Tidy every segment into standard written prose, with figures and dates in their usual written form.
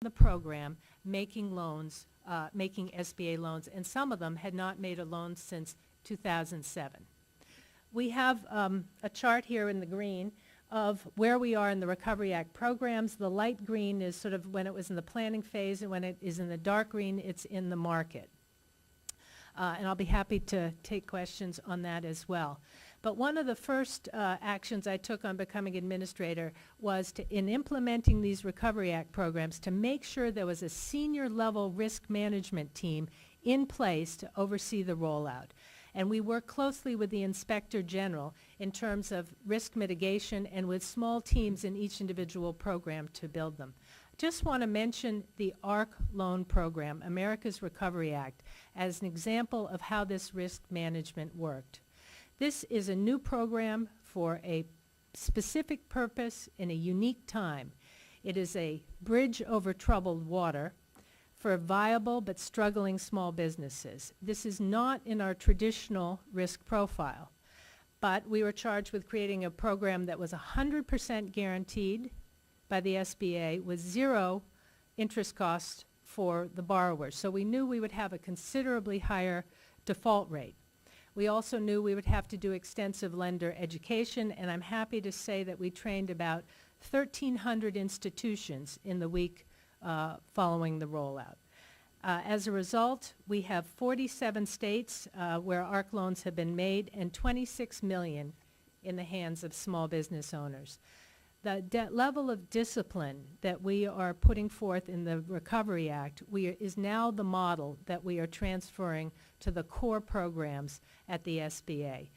the program making loans, making SBA loans, and some of them had not made a loan since 2007. We have a chart here in the green of where we are in the Recovery Act programs. The light green is sort of when it was in the planning phase, and when it is in the dark green, it's in the market. And I'll be happy to take questions on that as well. But one of the first actions I took on becoming administrator was in implementing these Recovery Act programs to make sure there was a senior level risk management team in place to oversee the rollout. And we work closely with the Inspector General in terms of risk mitigation and with small teams in each individual program to build them. Just want to mention the ARC loan program, America's Recovery Act, as an example of how this risk management worked. This is a new program for a specific purpose in a unique time. It is a bridge over troubled water for viable but struggling small businesses. This is not in our traditional risk profile, but we were charged with creating a program that was 100% guaranteed by the SBA with zero interest costs for the borrowers. So we knew we would have a considerably higher default rate. We also knew we would have to do extensive lender education, and I'm happy to say that we trained about 1,300 institutions in the week following the rollout. As a result, we have 47 states where ARC loans have been made and 26 million in the hands of small business owners. The level of discipline that we are putting forth in the Recovery Act is now the model that we are transferring to the core programs at the SBA.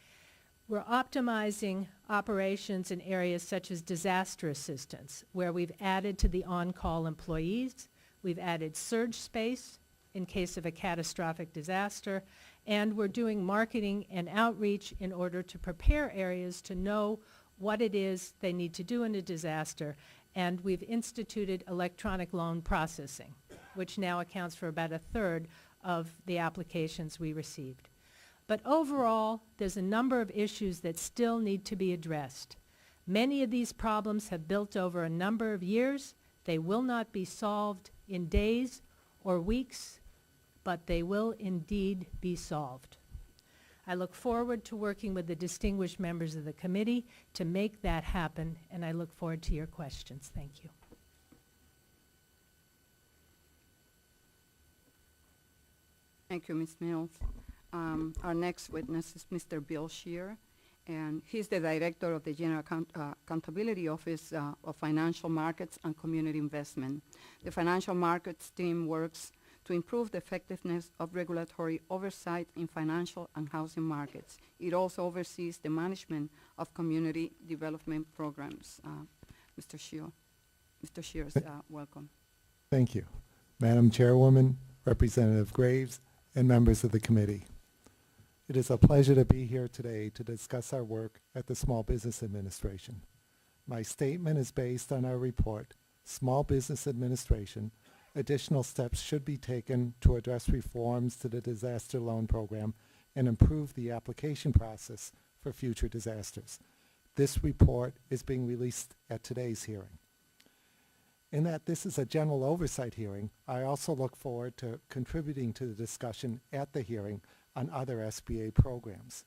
We're optimizing operations in areas such as disaster assistance, where we've added to the on-call employees, we've added surge space in case of a catastrophic disaster, and we're doing marketing and outreach in order to prepare areas to know what it is they need to do in a disaster, and we've instituted electronic loan processing, which now accounts for about 1/3 of the applications we received. But overall, there's a number of issues that still need to be addressed. Many of these problems have built over a number of years. They will not be solved in days or weeks, but they will indeed be solved. I look forward to working with the distinguished members of the committee to make that happen, and I look forward to your questions. Thank you. Thank you, Ms. Mills. Our next witness is Mr. Bill Shear, and he's the Director of the General Accountability Office of Financial Markets and Community Investment. The Financial Markets team works to improve the effectiveness of regulatory oversight in financial and housing markets. It also oversees the management of community development programs. Mr. Shears, welcome. Thank you. Madam Chairwoman, Representative Graves, and members of the committee. It is a pleasure to be here today to discuss our work at the Small Business Administration. My statement is based on our report, Small Business Administration, Additional Steps Should Be Taken to Address Reforms to the Disaster Loan Program and Improve the Application Process for Future Disasters. This report is being released at today's hearing. In that this is a general oversight hearing, I also look forward to contributing to the discussion at the hearing on other SBA programs.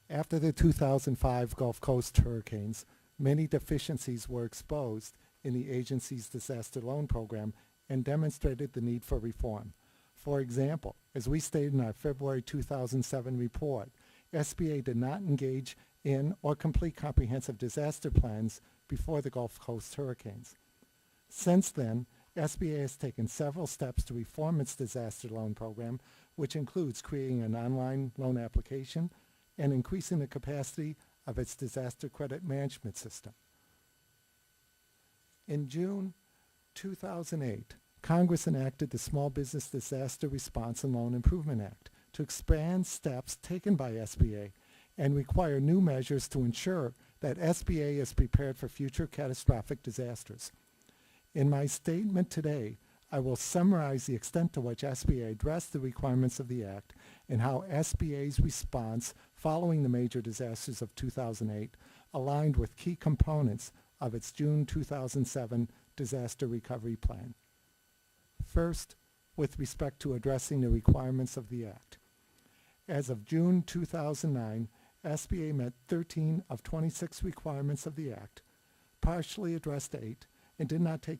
After the 2005 Gulf Coast hurricanes, many deficiencies were exposed in the agency's disaster loan program and demonstrated the need for reform. For example, as we stated in our February 2007 report, SBA did not engage in or complete comprehensive disaster plans before the Gulf Coast hurricanes. Since then, SBA has taken several steps to reform its disaster loan program, which includes creating an online loan application and increasing the capacity of its disaster credit management system. In June 2008, Congress enacted the Small Business Disaster Response and Loan Improvement Act to expand steps taken by SBA and require new measures to ensure that SBA is prepared for future catastrophic disasters. In my statement today, I will summarize the extent to which SBA addressed the requirements of the Act and how SBA's response following the major disasters of 2008 aligned with key components of its June 2007 Disaster Recovery Plan. First, with respect to addressing the requirements of the Act. As of June 2009, SBA met 13 of 26 requirements of the Act, partially addressed 8, and did not take